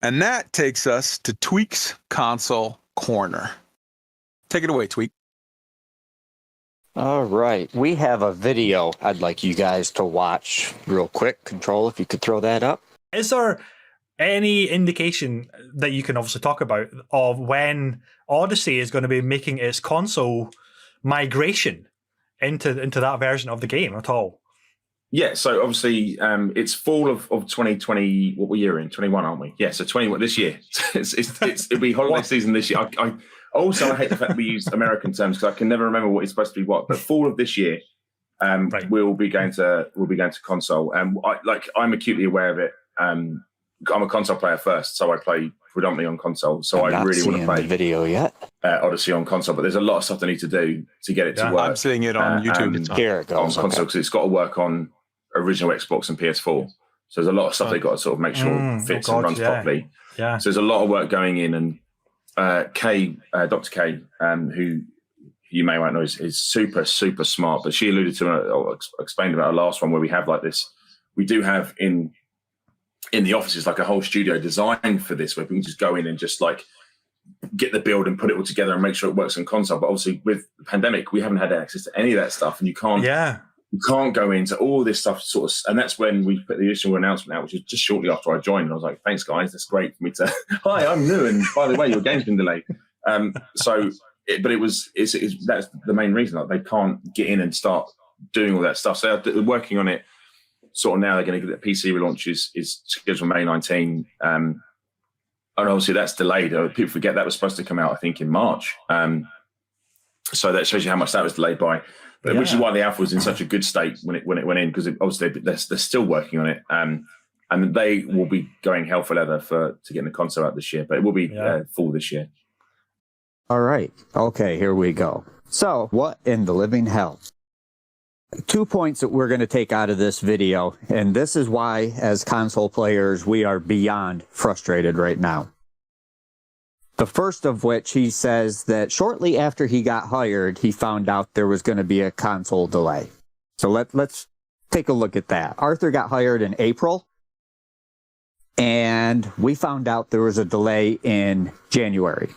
And that takes us to Tweak's Console Corner. Take it away, Tweak. All right. We have a video I'd like you guys to watch real quick. Control, if you could throw that up. Is there any indication that you can obviously talk about of when Odyssey is going to be making its console migration into that version of the game at all? Yeah, so obviously it's fall of 2020. What year in? 21, aren't we? Yeah, so 21 this year. It'll be holiday season this year. I hate the fact we use American terms because I can never remember what is supposed to be what. But fall of this year, right. we'll be going to console, and I'm acutely aware of it. I'm a console player first, so I play predominantly on console. So I really want to play the video yet. Odyssey on console, but there's a lot of stuff I need to do to get it to work. I'm seeing it on YouTube. Here it goes on console because it's got to work on original Xbox and PS4. So there's a lot of stuff they've got to sort of make sure fits and runs properly. Yeah. So there's a lot of work going in, and Dr. K, who you may well know is super, super smart, but she alluded to, or explained about our last one where we have like this, we do have in the offices like a whole studio designed for this where we can just go in and just like get the build and put it all together and make sure it works on console. But obviously with the pandemic, we haven't had access to any of that stuff, and you can't go into all this stuff sort of, and that's when we put the initial announcement out, which was just shortly after I joined. And I was like, thanks guys, that's great for me to, hi, I'm new, and by the way, your game's been delayed. That's the main reason, like they can't get in and start doing all that stuff. So they're working on it sort of now. They're going to get the PC relaunch is scheduled for May 19. And obviously that's delayed. People forget that was supposed to come out, I think, in March. So that shows you how much that was delayed by. But which is why the alpha was in such a good state when it went in, because obviously they're still working on it, and they will be going hell for leather to get the console out this year. But it will be full this year. All right. Okay, here we go. So, what in the living hell? 2 points that we're going to take out of this video, and this is why, as console players, we are beyond frustrated right now. The first of which, he says that shortly after he got hired, he found out there was going to be a console delay. So let's take a look at that. Arthur got hired in April, and we found out there was a delay in January.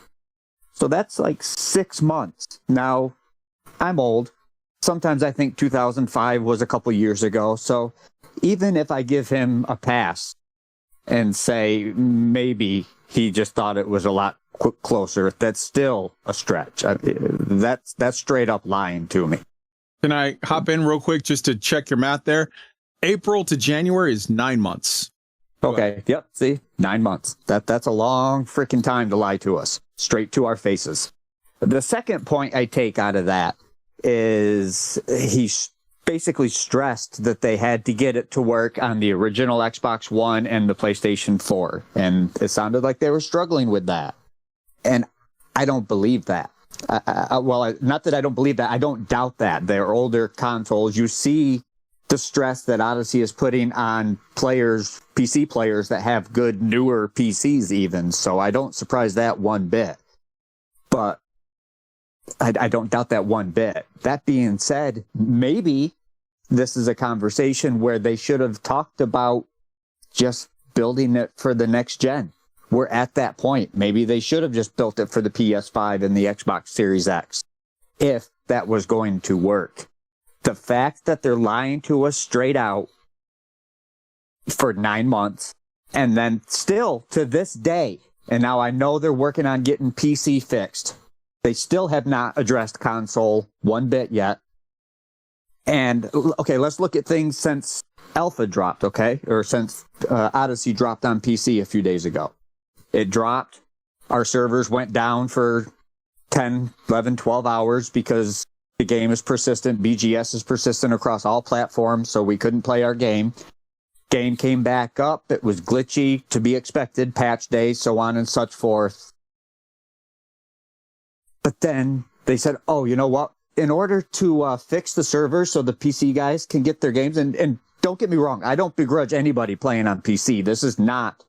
So that's like 6 months. Now, I'm old. Sometimes I think 2005 was a couple years ago. So even if I give him a pass and say maybe he just thought it was a lot closer, that's still a stretch. That's straight up lying to me. Can I hop in real quick just to check your math there? April to January is 9 months. Okay. Yep. See, 9 months. That's a long freaking time to lie to us straight to our faces. The second point I take out of that is he basically stressed that they had to get it to work on the original Xbox One and the PlayStation 4. And it sounded like they were struggling with that. And I don't believe that. Not that I don't believe that. I don't doubt that. They're older consoles. You see the stress that Odyssey is putting on players, PC players that have good newer PCs even. So I don't surprise that one bit. But I don't doubt that one bit. That being said, maybe this is a conversation where they should have talked about just building it for the next gen. We're at that point. Maybe they should have just built it for the PS5 and the Xbox Series X, if that was going to work. The fact that they're lying to us straight out for 9 months, and then still to this day, and now I know they're working on getting PC fixed, they still have not addressed console one bit yet. And, okay, let's look at things since Alpha dropped, okay? Or since Odyssey dropped on PC a few days ago. It dropped. Our servers went down for 10, 11, 12 hours because the game is persistent. BGS is persistent across all platforms, so we couldn't play our game. Game came back up. It was glitchy, to be expected, patch day, so on and such forth. But then they said, oh, you know what? In order to fix the servers so the PC guys can get their games, and don't get me wrong, I don't begrudge anybody playing on PC. This is not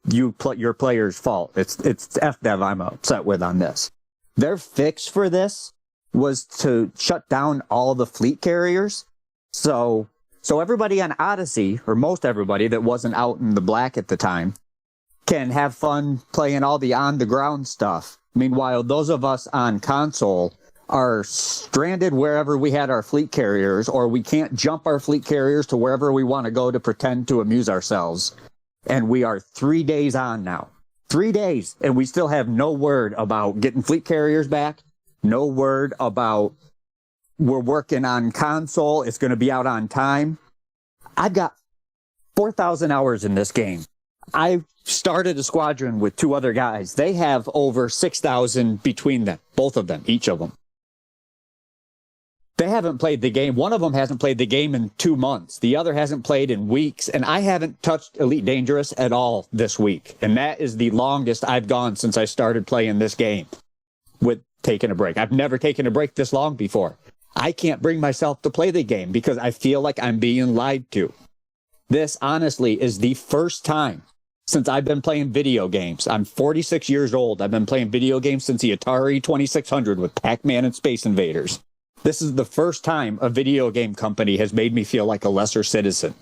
your player's fault. It's FDev I'm upset with on this. Their fix for this was to shut down all the fleet carriers. So everybody on Odyssey, or most everybody that wasn't out in the black at the time, can have fun playing all the on-the-ground stuff. Meanwhile, those of us on console are stranded wherever we had our fleet carriers, or we can't jump our fleet carriers to wherever we want to go to pretend to amuse ourselves. And we are 3 days on now. 3 days, and we still have no word about getting fleet carriers back. No word about we're working on console. It's going to be out on time. I've got 4,000 hours in this game. I started a squadron with 2 other guys. They have over 6,000 between them, both of them, each of them. They haven't played the game. One of them hasn't played the game in 2 months. The other hasn't played in weeks. And I haven't touched Elite Dangerous at all this week. And that is the longest I've gone since I started playing this game with taking a break. I've never taken a break this long before. I can't bring myself to play the game because I feel like I'm being lied to. This, honestly, is the first time since I've been playing video games. I'm 46 years old. I've been playing video games since the Atari 2600 with Pac-Man and Space Invaders. This is the first time a video game company has made me feel like a lesser citizen.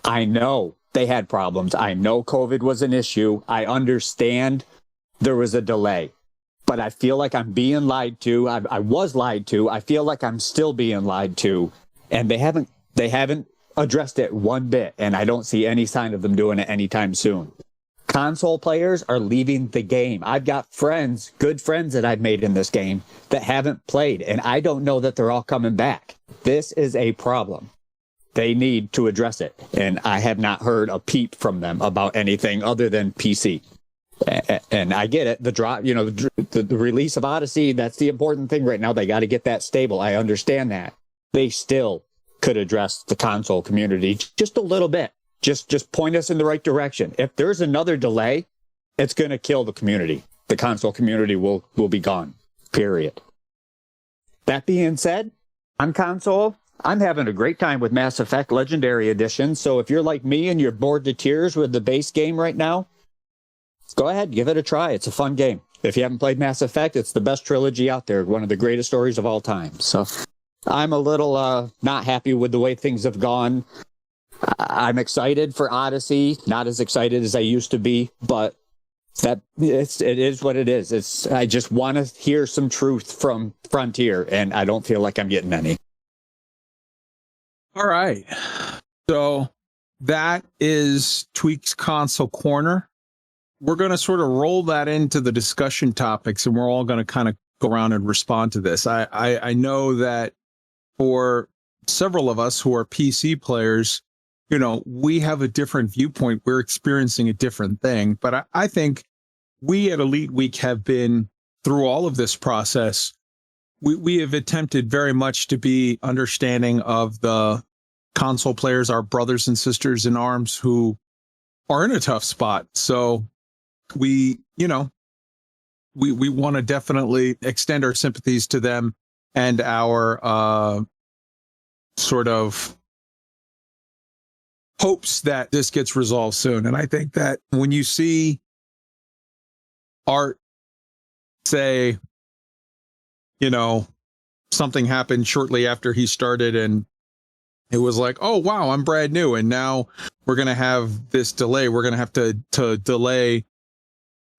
I know they had problems. I know COVID was an issue. I understand there was a delay. But I feel like I'm being lied to. I was lied to. I feel like I'm still being lied to. And they haven't addressed it one bit. And I don't see any sign of them doing it anytime soon. Console players are leaving the game. I've got friends, good friends that I've made in this game that haven't played, and I don't know that they're all coming back. This is a problem. They need to address it, and I have not heard a peep from them about anything other than PC. And I get it. The release of Odyssey, that's the important thing right now. They got to get that stable. I understand that. They still could address the console community just a little bit. Just point us in the right direction. If there's another delay, it's going to kill the community. The console community will be gone, period. That being said, on console, I'm having a great time with Mass Effect Legendary Edition. So if you're like me and you're bored to tears with the base game right now, go ahead, give it a try. It's a fun game. If you haven't played Mass Effect, it's the best trilogy out there. One of the greatest stories of all time. So I'm a little not happy with the way things have gone. I'm excited for Odyssey, not as excited as I used to be, but it is what it is. I just want to hear some truth from Frontier, and I don't feel like I'm getting any. All right. So that is Tweaks Console Corner. We're going to sort of roll that into the discussion topics, and we're all going to kind of go around and respond to this. I know that for several of us who are PC players, we have a different viewpoint. We're experiencing a different thing. But I think we at Elite Week have been through all of this process. We have attempted very much to be understanding of the console players, our brothers and sisters in arms who are in a tough spot. So we want to definitely extend our sympathies to them and our sort of hopes that this gets resolved soon. And I think that when you see Art say, something happened shortly after he started and it was like, oh, wow, I'm brand new. And now we're going to have this delay. We're going to have to delay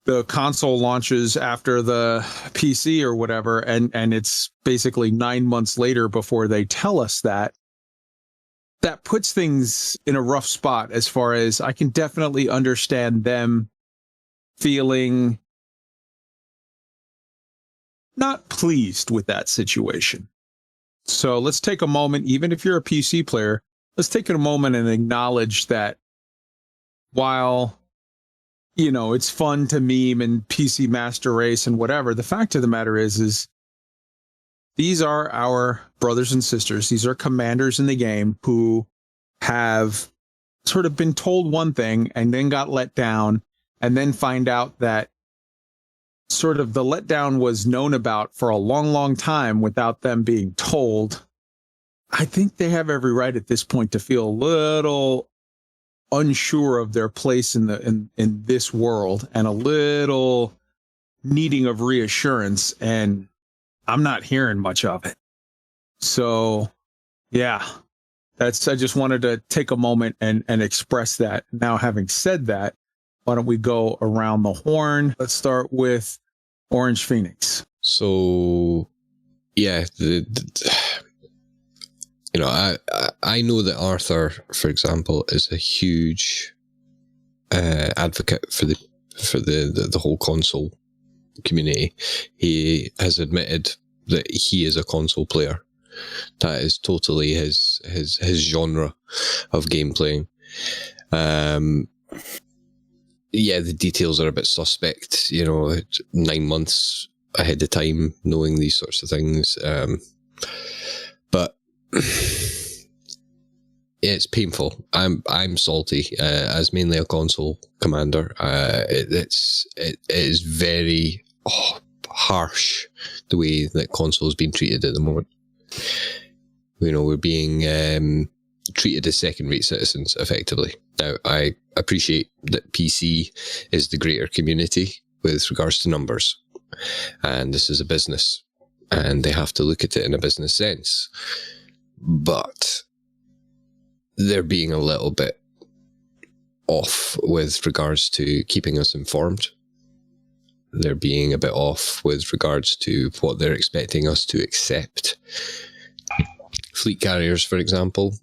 the console launches after the PC or whatever. And it's basically 9 months later before they tell us that. That puts things in a rough spot as far as I can definitely understand them feeling not pleased with that situation. So let's take a moment, even if you're a PC player, let's take a moment and acknowledge that while, it's fun to meme and PC Master Race and whatever, the fact of the matter is these are our brothers and sisters. These are commanders in the game who have sort of been told one thing and then got let down and then find out that sort of the letdown was known about for a long, long time without them being told. I think they have every right at this point to feel a little unsure of their place in this world and a little needing of reassurance, and I'm not hearing much of it. So yeah, I just wanted to take a moment and express that. Now, having said that, Why don't we go around the horn? Let's start with Orange Phoenix. So, yeah, you know, I know that Arthur, for example, is a huge advocate for the whole console community. He has admitted that he is a console player. That is totally his genre of game playing. Yeah, the details are a bit suspect, you know, 9 months ahead of time, knowing these sorts of things. But it's painful. I'm salty as mainly a console commander. It is very harsh the way that console is being treated at the moment. You know, we're being treated as second-rate citizens, effectively. Now, I appreciate that PC is the greater community with regards to numbers, and this is a business, and they have to look at it in a business sense. But they're being a little bit off with regards to keeping us informed. They're being a bit off with regards to what they're expecting us to accept. Fleet carriers, for example,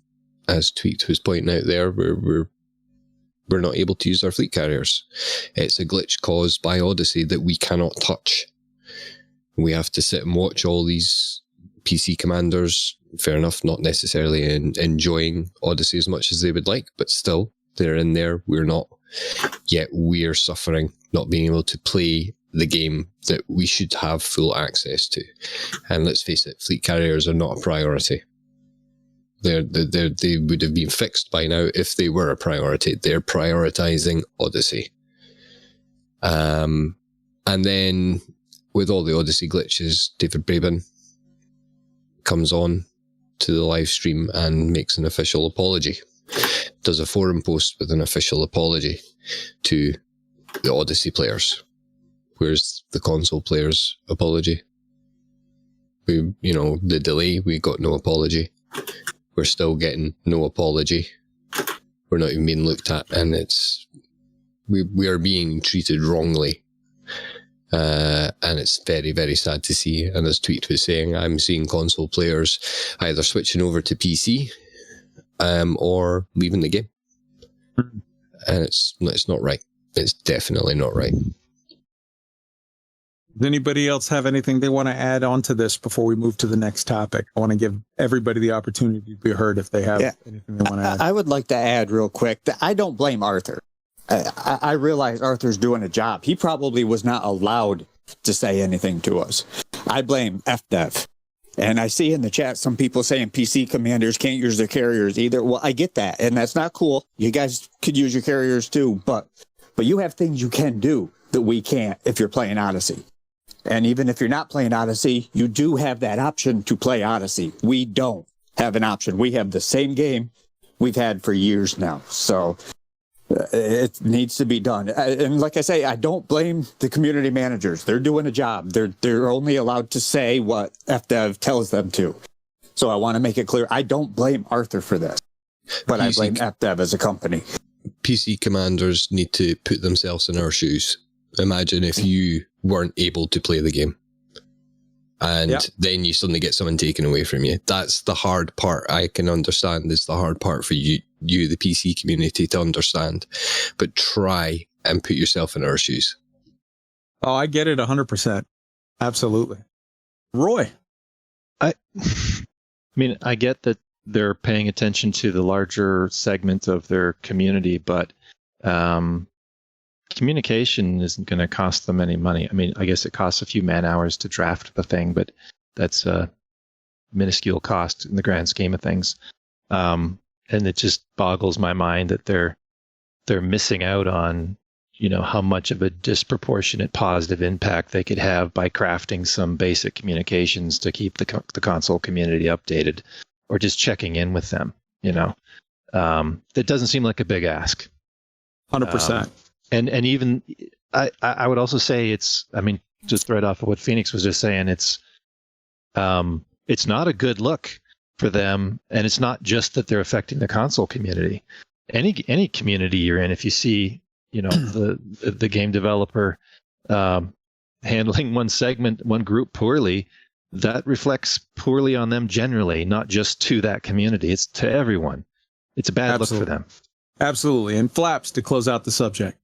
as Tweaked was pointing out there, we're not able to use our fleet carriers. It's a glitch caused by Odyssey that we cannot touch. We have to sit and watch all these PC commanders, fair enough, not necessarily enjoying Odyssey as much as they would like, but still, they're in there, we're not. Yet we're suffering, not being able to play the game that we should have full access to. And let's face it, fleet carriers are not a priority. They would have been fixed by now if they were a priority. They're prioritizing Odyssey. And then with all the Odyssey glitches, David Braben comes on to the live stream and makes an official apology. Does a forum post with an official apology to the Odyssey players. Where's the console players' apology? The delay, we got no apology. We're still getting no apology. We're not even being looked at, and we are being treated wrongly. And it's very, very sad to see. And as Tweet was saying, I'm seeing console players either switching over to PC or leaving the game. And it's not right. It's definitely not right. Does anybody else have anything they want to add on to this before we move to the next topic? I want to give everybody the opportunity to be heard if they have anything they want to add. I would like to add real quick that I don't blame Arthur. I realize Arthur's doing a job. He probably was not allowed to say anything to us. I blame FDev. And I see in the chat some people saying PC commanders can't use their carriers either. Well, I get that, and that's not cool. You guys could use your carriers too, but you have things you can do that we can't if you're playing Odyssey. And even if you're not playing Odyssey, you do have that option to play Odyssey. We don't have an option. We have the same game we've had for years now. So it needs to be done. And like I say, I don't blame the community managers. They're doing a job. They're only allowed to say what FDev tells them to. So I want to make it clear, I don't blame Arthur for this, but I blame FDev as a company. PC commanders need to put themselves in our shoes. Imagine if you weren't able to play the game and then you suddenly get something taken away from you. That's the hard part. I can understand it's the hard part for you, the PC community, to understand, but try and put yourself in our shoes. Oh, I get it 100%. Absolutely. Roy. I mean, I get that they're paying attention to the larger segment of their community, but communication isn't going to cost them any money. I mean, I guess it costs a few man hours to draft the thing, but that's a minuscule cost in the grand scheme of things. And it just boggles my mind that they're missing out on, how much of a disproportionate positive impact they could have by crafting some basic communications to keep the console community updated, or just checking in with them. That doesn't seem like a big ask. 100%. And even I would also say just right off of what Phoenix was just saying, it's not a good look for them, and it's not just that they're affecting the console community. Any community you're in, if you see the game developer handling one group poorly, that reflects poorly on them generally, not just to that community. It's to everyone. It's a bad look for them. Absolutely. And Flaps, to close out the subject.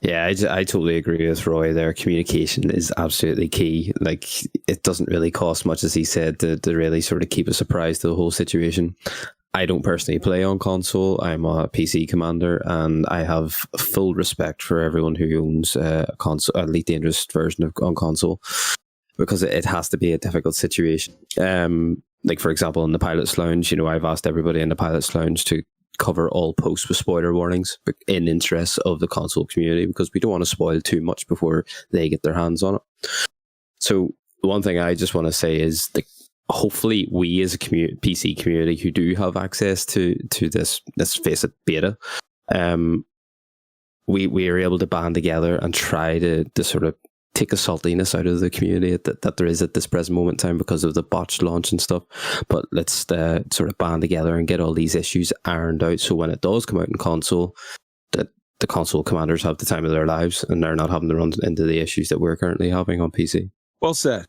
Yeah, I totally agree with Roy there. Communication is absolutely key. Like, it doesn't really cost much, as he said, to really sort of keep a surprise to the whole situation. I don't personally play on console. I'm a PC commander, and I have full respect for everyone who owns a console, Elite Dangerous version on console, because it has to be a difficult situation. Like, for example, in the Pilot's Lounge, I've asked everybody in the Pilot's Lounge to cover all posts with spoiler warnings in interest of the console community, because we don't want to spoil too much before they get their hands on it. So one thing I just want to say is that hopefully we as a PC community who do have access to this, let's face it, beta, we are able to band together and try to sort of take a saltiness out of the community that there is at this present moment in time because of the botched launch and stuff. But let's sort of band together and get all these issues ironed out, so when it does come out in console, that the console commanders have the time of their lives and they're not having to run into the issues that we're currently having on PC. Well said.